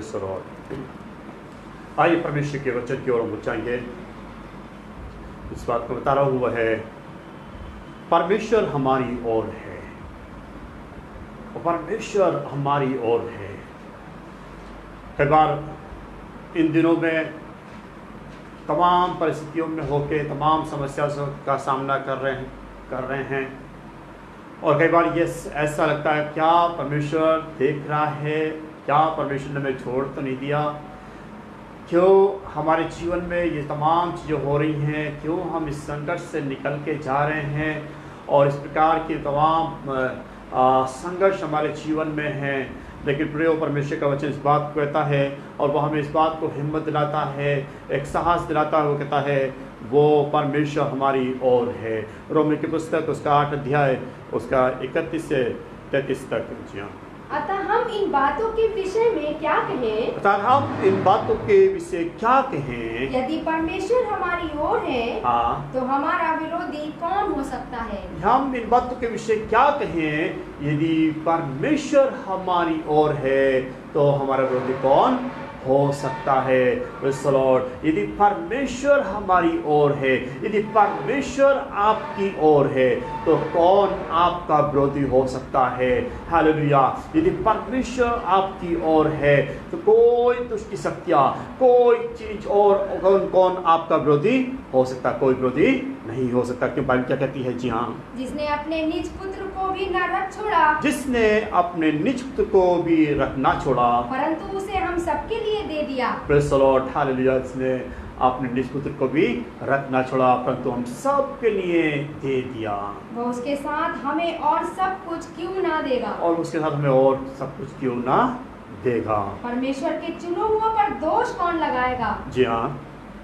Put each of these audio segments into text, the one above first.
Praise the Lord. आइए परमेश्वर के वचन की ओर हम जाएंगे। इस बात को बता रहा हूँ वह है परमेश्वर हमारी ओर है, परमेश्वर हमारी ओर है। कई बार इन दिनों में तमाम परिस्थितियों में होके तमाम समस्याओं का सामना कर रहे हैं और कई बार ये ऐसा लगता है क्या परमेश्वर देख रहा है, क्या परमेश्वर ने हमें छोड़ तो नहीं दिया, क्यों हमारे जीवन में ये तमाम चीज़ें हो रही हैं, क्यों हम इस संकट से निकल के जा रहे हैं और इस प्रकार के तमाम संघर्ष हमारे जीवन में हैं। लेकिन प्रिय परमेश्वर का वचन इस बात को कहता है और वह हमें इस बात को हिम्मत दिलाता है, एक साहस दिलाता है। वो कहता है वो परमेश्वर हमारी ओर है। रोमी की पुस्तक उसका 8 अध्याय उसका 31 से 33 तक। जी हाँ। अतः हम इन बातों के विषय में क्या कहें? यदि परमेश्वर हमारी ओर है, हाँ, तो हमारा विरोधी कौन हो सकता है? हम इन बातों के विषय क्या कहें? यदि परमेश्वर हमारी ओर है तो हमारा विरोधी कौन हो सकता है? Praise the Lord. यदि परमेश्वर हमारी ओर है, यदि परमेश्वर आपकी ओर है तो कौन आपका विरोधी हो सकता है? हालेलुया। यदि परमेश्वर आपकी ओर है तो कोई दुष्ट शक्तियां, कोई चीज और कौन आपका विरोधी हो सकता? कोई विरोधी नहीं हो सकता। क्यों? बाइबल क्या कहती है? जी हाँ, जिसने अपने निज पुत्र को भी न रख छोड़ा, जिसने अपने निज पुत्र को भी रख ना छोड़ा, परंतु उसे हम सबके लिए दे दिया। Praise the Lord. हालेलुया। इसने अपने निज पुत्र को भी रख ना छोड़ा परंतु हम सब के लिए दे दिया। वो उसके साथ हमें और सब कुछ क्यों ना देगा? और उसके साथ हमें और सब कुछ क्यों ना देगा? परमेश्वर के चुने हुओं पर दोष कौन लगाएगा? जी हाँ,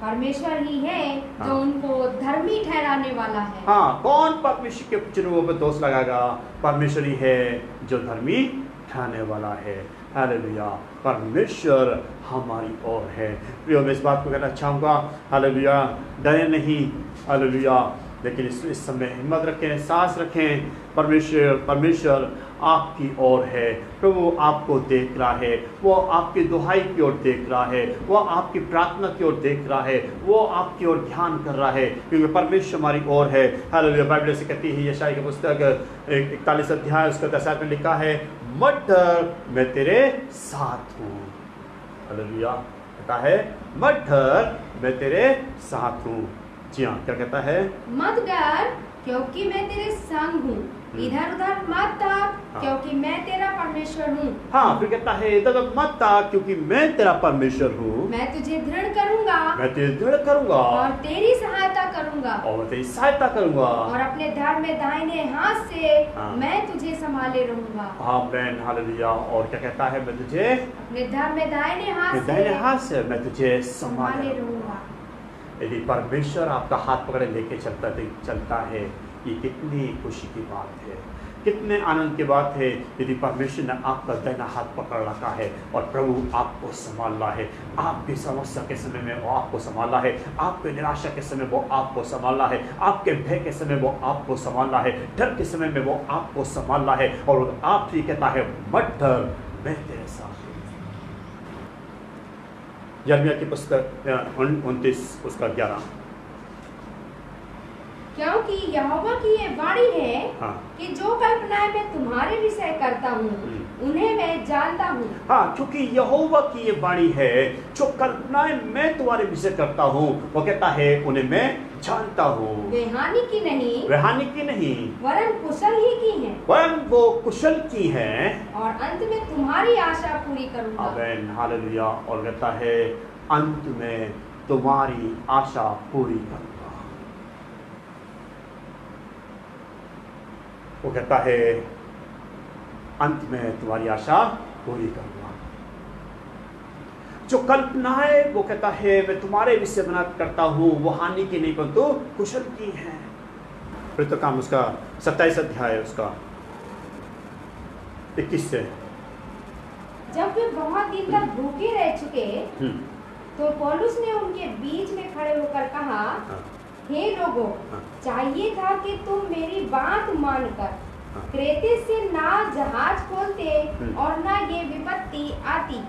परमेश्वर ही है जो हाँ। उनको धर्मी ठहराने वाला है। हाँ, कौन परमेश्वर के चुनुओं पर दोष लगाएगा? परमेश्वर ही है जो धर्मी ठहराने वाला है। हालेलुया। परमेश्वर हमारी ओर है। प्रियो, मैं इस बात को कहना चाहूँगा, हालेलुया, डरे नहीं, हालेलुया, लेकिन इस समय हिम्मत रखें, साहस रखें। परमेश्वर आपकी ओर है। प्रभु आपको देख रहा है, वो आपकी दुहाई की ओर देख रहा है, वो आपकी प्रार्थना की ओर देख रहा है, वो आपकी ओर ध्यान कर रहा है, क्योंकि परमेश्वर हमारी ओर है। हालेलुया। बाइबल से कहती है यशायाह की पुस्तक 41 अध्याय उसका 10 में लिखा है, मत डर, मैं तेरे साथ हूँ। हालेलुया। कहता है मत डर, मैं तेरे साथ हूँ। जी हाँ, क्या कहता है? मत डर क्योंकि मैं तेरे संग हूँ, इधर उधर मत ताक क्योंकि मैं तेरा परमेश्वर हूँ। हाँ, फिर कहता है इधर उधर मत ताक क्योंकि मैं तेरा परमेश्वर हूँ। मैं तुझे दृढ़ करूँगा, मैं तुझे दृढ़ करूँगा और तेरी सहायता करूँगा, और तेरी सहायता करूँगा, और अपने धर्म में दाहिने हाथ से हाँ। मैं तुझे संभाले रहूँगा। आमीन। हालेलुया। और क्या कहता है? मैं तुझे अपने धर्म में दाहिने दाहिने हाथ से मैं तुझे संभाले संभाले रहूँगा। यदि परमेश्वर आपका हाथ पकड़े लेके चलता है, ये कितनी खुशी की बात है, कितने आनंद की बात है। यदि परमेश्वर ने आपका दाहिना हाथ पकड़ रखा है और प्रभु आपको संभाला है, आपकी समस्या के समय में वो आपको संभाला है, आपके निराशा के समय वो आपको संभाला है, आपके भय के समय वो आपको संभाला है, डर के समय में वो आपको संभाला है, और आप ही कहता है मत डर, मैं तेरे साथ हूँ। यिर्मयाह की पुस्तक 29 उसका 11। क्योंकि यहोवा की ये वाणी है, हाँ। कि जो कल्पनाएं मैं तुम्हारे विषय करता हूँ उन्हें मैं जानता हूँ। हाँ, क्योंकि यहोवा की ये वाणी है, जो कल्पनाएं मैं तुम्हारे विषय करता हूँ, वो कहता है उन्हें मैं जानता हूँ। वे हानि की नहीं, वे हानि की नहीं, वरन कुशल ही की हैं, वरन वो कुशल की हैं, और अंत में तुम्हारी आशा पूरी करूँगा। आमीन। हालेलुया। और कहता है अंत में तुम्हारी आशा पूरी करूँगा। वो कहता है अंत में तुम्हारी आशा पूरी करूंगा। जो कल्पनाएं वो कहता है मैं तुम्हारे विषय बना करता हूं, वो हानि की नहीं परंतु कुशल की है। फिर तो काम उसका 27 अध्याय उसका 21 से। जब वे बहुत दिन तक भूखे रह चुके तो पौलुस ने उनके बीच में खड़े होकर कहा, हे लोगों, चाहिए था कि तुम मेरी बात मानकर क्रेते से ना जहाज खोलते और ना ये विपत्ति आती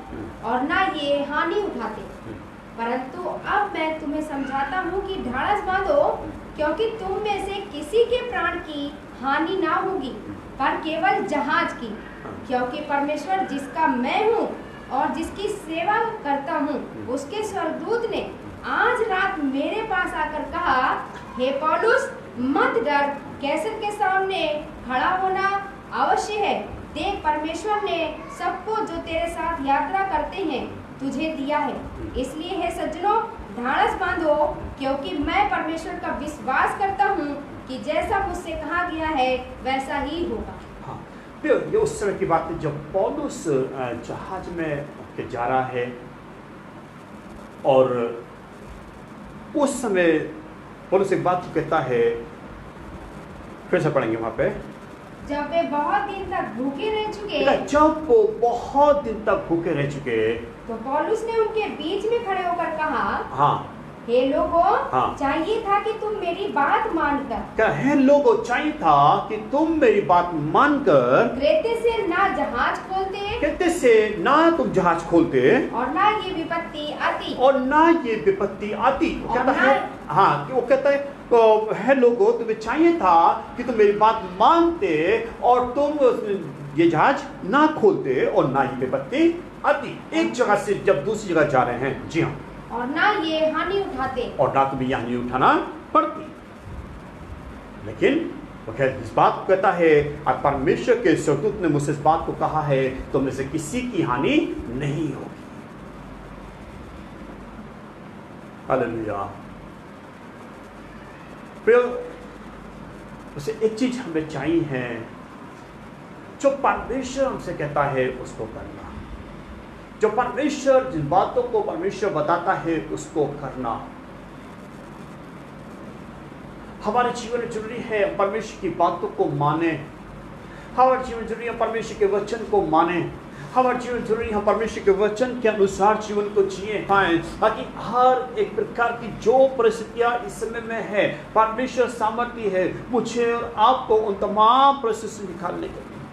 और ना ये हानि उठाते, परंतु अब मैं तुम्हें समझाता हूँ कि ढाढ़स बांधो, क्योंकि तुम में से किसी के प्राण की हानि ना होगी, पर केवल जहाज की। क्योंकि परमेश्वर जिसका मैं हूँ और जिसकी सेवा करता हूँ, उसके स्वर्गदूत ने आज रात मेरे पास आकर कहा, हे पौलुस, मत डर, कैसर के सामने खड़ा होना अवश्य है। देख, परमेश्वर ने सबको जो तेरे साथ यात्रा करते हैं तुझे दिया है। इसलिए हे सज्जनों, ढाढ़स बांधो, क्योंकि मैं परमेश्वर का विश्वास करता हूँ कि जैसा मुझसे कहा गया है वैसा ही होगा। हाँ, ये उस समय की बात है जब पौलुस जहाज में के जा रहा है, और उस समय पौलुस एक बात कहता है, फिर से पढ़ेंगे वहां पे। जब वे बहुत दिन तक भूखे रह चुके, जब वो बहुत दिन तक भूखे रह चुके, तो पौलुस ने उनके बीच में खड़े होकर कहा, हाँ, हे लोगों, हाँ, चाहिए था कि तुम मेरी बात मानकर, हे लोगों, चाहिए था कि तुम मेरी बात मानकर क्रेते से ना जहाज खोलते, क्रेते से ना तुम जहाज खोलते, और ना ये विपत्ति आती, और ना ये विपत्ति आती। वो कहता है, हाँ, वो कहता है, तो है लोगों, तुम्हें चाहिए था कि तुम मेरी बात मानते और तुम ये जहाज ना खोलते और ना ही विपत्ति आती। एक जगह से जब दूसरी जगह जा रहे हैं, जी हाँ, और ना ये हानि उठाते, और ना तुम्हें यहाँ नहीं उठाना पड़ती। लेकिन वो इस बात को कहता है, और परमेश्वर के स्वर्गदूत ने मुझसे इस बात को कहा है, तुम में से किसी की हानि नहीं होगी। हालेलुया। उसे एक चीज हमें चाहिए है, जो परमेश्वर हमसे कहता है उसको करना, जो परमेश्वर जिन बातों को परमेश्वर बताता है उसको करना। हमारे जीवन में जरूरी है परमेश्वर की बातों को माने, हमारे जीवन जरूरी है परमेश्वर के वचन को माने, हमारे जीवन जरूरी है परमेश्वर के वचन के अनुसार जीवन को जिए पाए, ताकि हर एक प्रकार की जो परिस्थितियां इस समय में है, परमेश्वर सामर्थ्य है मुझे और आपको उन तमाम परिस्थितियों से निकालने के लिए।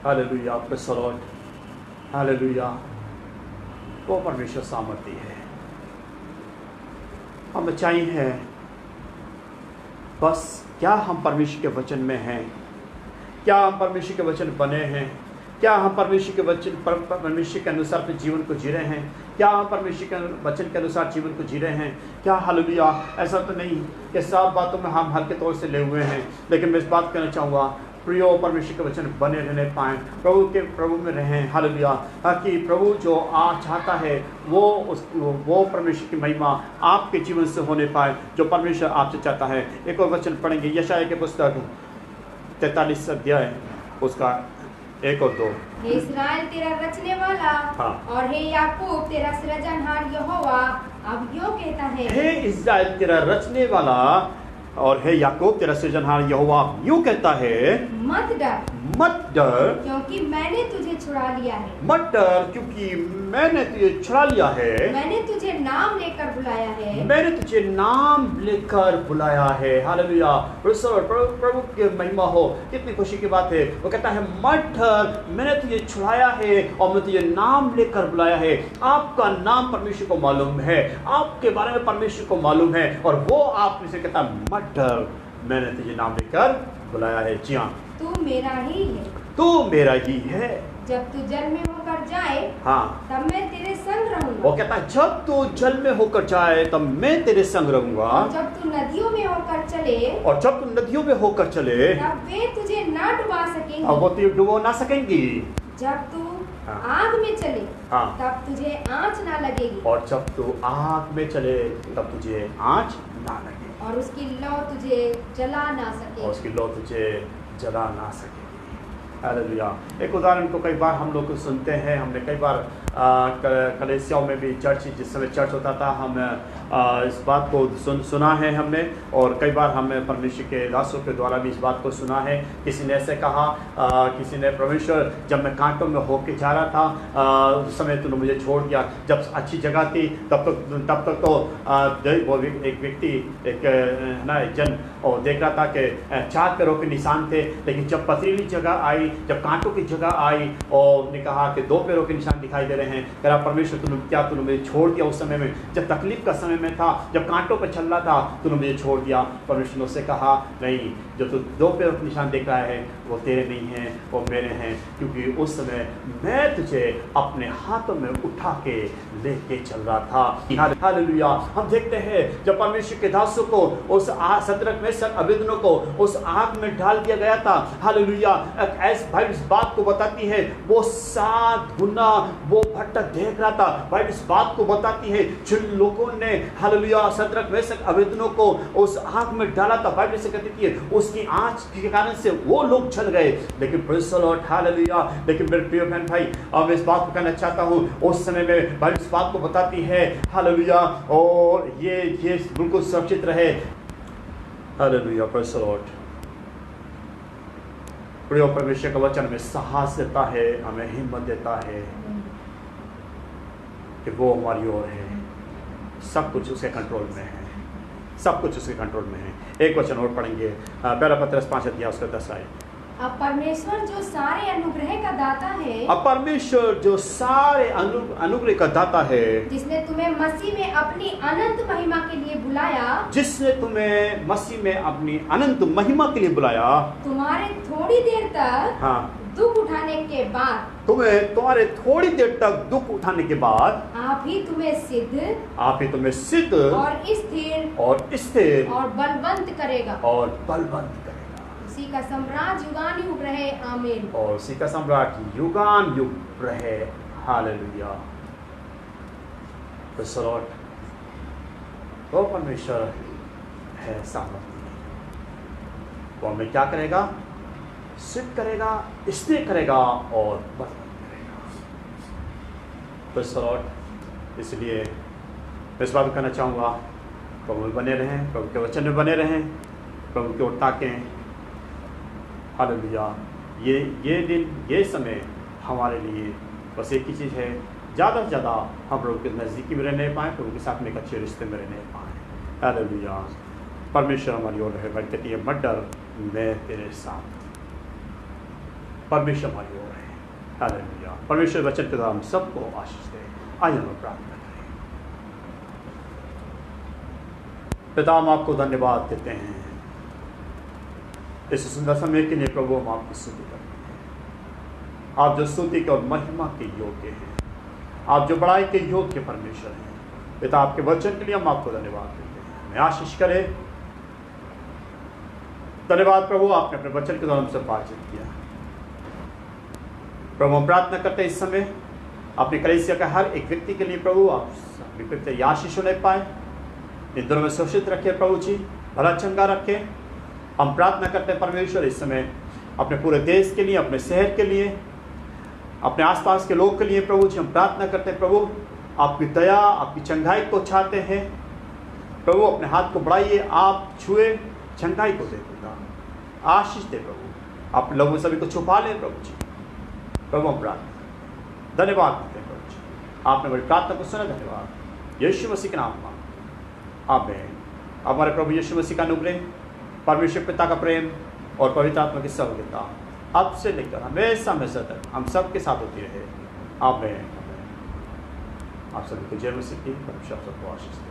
Hallelujah, praise the Lord, hallelujah. वो परमेश्वर सामर्थ्य है। हमें चाहिए है बस, क्या हम परमेश्वर के वचन में हैं, क्या हम परमेश्वर के वचन बने हैं, क्या हम परमेश्वर के वचन परमेश्वर के अनुसार अपने जीवन को जी रहे हैं, क्या हम परमेश्वर के वचन के अनुसार जीवन को जी रहे हैं, क्या। हालेलुया। ऐसा तो नहीं कि सब बातों में हम हल्के तौर से ले हुए हैं, लेकिन मैं इस बात कहना चाहूँगा, प्रियो परमेश्वर के वचन बने रहने पाएँ, प्रभु में रहें। हालेलुया। ताकि प्रभु जो चाहता है वो परमेश्वर की महिमा आपके जीवन से होने पाए, जो परमेश्वर आपसे चाहता है। एक और वचन पढ़ेंगे, यशायाह की पुस्तक 43 अध्याय उसका 1 और 2। हे इस्राएल तेरा रचने वाला, हाँ, और हे याकूब तेरा सृजनहार यहोवा अब यूं कहता है, हे इस्राएल तेरा रचने वाला और हे याकूब तेरा सृजनहार यहोवा यूं कहता है, मत डर, मत डर, क्योंकि मैंने तुझे छुड़ा लिया है, मत डर क्योंकि मैंने तुझे छुड़ा लिया है, मैंने तुझे नाम लेकर बुलाया है, मैंने तुझे नाम लेकर बुलाया है। हालेलुया। प्रभु की महिमा हो। कितनी खुशी की बात है। वो कहता है मत डर, मैंने तुझे छुड़ाया है और मैं तुझे नाम लेकर बुलाया है। आपका नाम परमेश्वर को मालूम है, आपके बारे में परमेश्वर को मालूम है, और वो आप से कहता है मत डर, मैंने तुझे नाम लेकर बुलाया है। जी हाँ, तू मेरा ही है, तू मेरा ही है। जब तू जल में होकर जाए, हाँ, तब मैं तेरे संग रहूंगा। वो कहता है जब तू जल में होकर जाए तब मैं तेरे संग रहूंगा, और जब तू नदियों में होकर चले, और जब तू नदियों में होकर चले, तब वे तुझे ना डुबा सकेंगे। अब वो तुझे डुबो ना सकेंगी। जब तू हाँ, आग में चले, हाँ, तब तुझे आँच ना लगेगी, और जब तू आग में चले तब तुझे आँच ना लगे, और उसकी लौ तुझे जला ना सके। और उसकी लौ तुझे जला ना सके। हालेलुया। एक उदाहरण को कई बार हम लोग सुनते हैं, हमने कई बार कलीसियाओं में भी चर्च, जिस समय चर्च होता था, हम इस बात को सुना है हमने, और कई बार हमने परमेश्वर के दासों के द्वारा भी इस बात को सुना है। किसी ने ऐसे कहा, किसी ने, परमेश्वर जब मैं कांटों में होके जा रहा था उस समय तूने मुझे छोड़ दिया। जब अच्छी जगह थी तब तक तो वो एक व्यक्ति, एक जन और देख रहा था कि 4 पैरों के निशान थे, लेकिन जब पथरीली जगह आई, जब कांटों की जगह आई, और ने कहा कि 2 पैरों के निशान दिखाई दे रहे हैं। कह रहा, परमेश्वर तूने मुझे छोड़ दिया उस समय में, जब तकलीफ का समय में था, जब कांटों पर चल रहा था, तूने मुझे छोड़ दिया। परमेश्वर ने उससे कहा, नहीं, जो तू 2 पैरों के निशान देख रहा है वो तेरे नहीं हैं, वो मेरे हैं, क्योंकि उस समय मैं तुझे अपने हाथों में उठा के लेके चल रहा था। हालेलुया। हम देखते हैं जब परमेश्वर के दासों को, उस शद्रक मेशक अबेदनगो को उस आग में डाल दिया गया था। हालेलुया। बाइबल इस बात को बताती है, वो 7 गुना वो भट्टा देख रहा था। बाइबल इस बात को बताती है, जिन लोगों ने हालेलुया शद्रक मेशक अबेदनगो को उस आग में डाला था, बाइबल से कहती है उसकी आंच के कारण से वो लोग जल गए। लेकिन प्रेज़ द लॉर्ड, हालेलुया। लेकिन मेरे प्रिय बहन भाई, अब मैं इस बात को कहना चाहता हूँ, उस समय में बाइबल इस बात को बताती है, हालेलुया, और ये बिल्कुल सुरक्षित रहे। Hallelujah, praise the Lord. प्रिय परमेश्वर का वचन हमें साहस देता है, हमें हिम्मत देता है कि वो हमारी ओर है, सब कुछ उसके कंट्रोल में है, सब कुछ उसके कंट्रोल में है। एक वचन और पढ़ेंगे, पहला पत्रस 5 अध्याय उसका 10 आए। अब परमेश्वर जो सारे अनुग्रह का दाता है, अब परमेश्वर जो सारे अनुग्रह का दाता है, जिसने तुम्हें मसीह में अपनी अनंत महिमा के लिए बुलाया, जिसने तुम्हें मसीह में अपनी अनंत महिमा के लिए बुलाया, तुम्हारे थोड़ी देर तक हाँ, दुख उठाने के बाद, तुम्हारे थोड़ी देर तक दुख उठाने के बाद, आप ही तुम्हें सिद्ध और स्थिर और बलवंत करेगा, उसी का सम्राट युगान युग रहे, आमीन। और उसी का सम्राट युगान युग रहे, हालेलुया। तो परमेश्वर है सामर्थ्य, वो हमें क्या करेगा? सिद्ध करेगा, स्थिर करेगा और बलवंत करेगा। इसलिए मैं इस बात को कहना चाहूँगा, प्रभु में बने रहें, प्रभु के वचन में बने रहें, प्रभु की ओर ताकें। हालेलुया। ये दिन, ये समय हमारे लिए बस एक ही चीज़ है, ज़्यादा से ज़्यादा हम प्रभु के नज़दीकी में रहने पाएँ, प्रभु के साथ में एक अच्छे रिश्ते में रहने पाएँ। हालेलुया। परमेश्वर हमारी ओर है, बढ़ती है, मत डर, मैं तेरे साथ। परमेश्वर हमारी ओर है। हालेलुया। परमेश्वर वचन के द्वारा हम सबको आशीष दे। आइए हम प्रार्थना करें। पिता, हम आपको धन्यवाद देते हैं इस सुंदर समय के लिए। प्रभु, हम आपकी स्तुति करते हैं, आप जो स्तुति के और महिमा के योग्य हैं, आप जो बड़ाई के योग्य परमेश्वर हैं। पिता, आपके वचन के लिए हम आपको धन्यवाद देते हैं, हमें आशीष करें। धन्यवाद प्रभु, आपने अपने वचन के द्वारा हमसे बातचीत किया। प्रभु, हम प्रार्थना करते हैं इस समय अपने कलीसिया का हर एक व्यक्ति के लिए प्रभु, आप आशीष होने पाए, इन दोनों में सुरक्षित रखे प्रभु जी, भला चंगा रखे। हम प्रार्थना करते हैं परमेश्वर इस समय अपने पूरे देश के लिए, अपने शहर के लिए, अपने आसपास के लोग के लिए प्रभु जी, हम प्रार्थना करते हैं प्रभु, आपकी दया, आपकी चंगाई को चाहते हैं प्रभु। अपने हाथ को बढ़ाइए, आप छुए, चंगाई को दे पिता, आशीष दे प्रभु, आप लोगों सभी को छुपा लें प्रभु जी। प्रभु, हम प्रार्थना धन्यवाद देते हैं प्रभु जी, आपने बड़ी प्रार्थना को सुना। धन्यवाद यीशु मसीह के नाम में, आमीन। हमारे प्रभु यीशु मसीह का अनुग्रह, परमेश्वर पिता का प्रेम और पवित्र आत्मा की सहभागिता अब से लेकर हमेशा हमेशा तक हम सब के साथ होती रहे, आमीन। आप सभी को जय मसीह की, परमेश्वर सबको आशीष दे।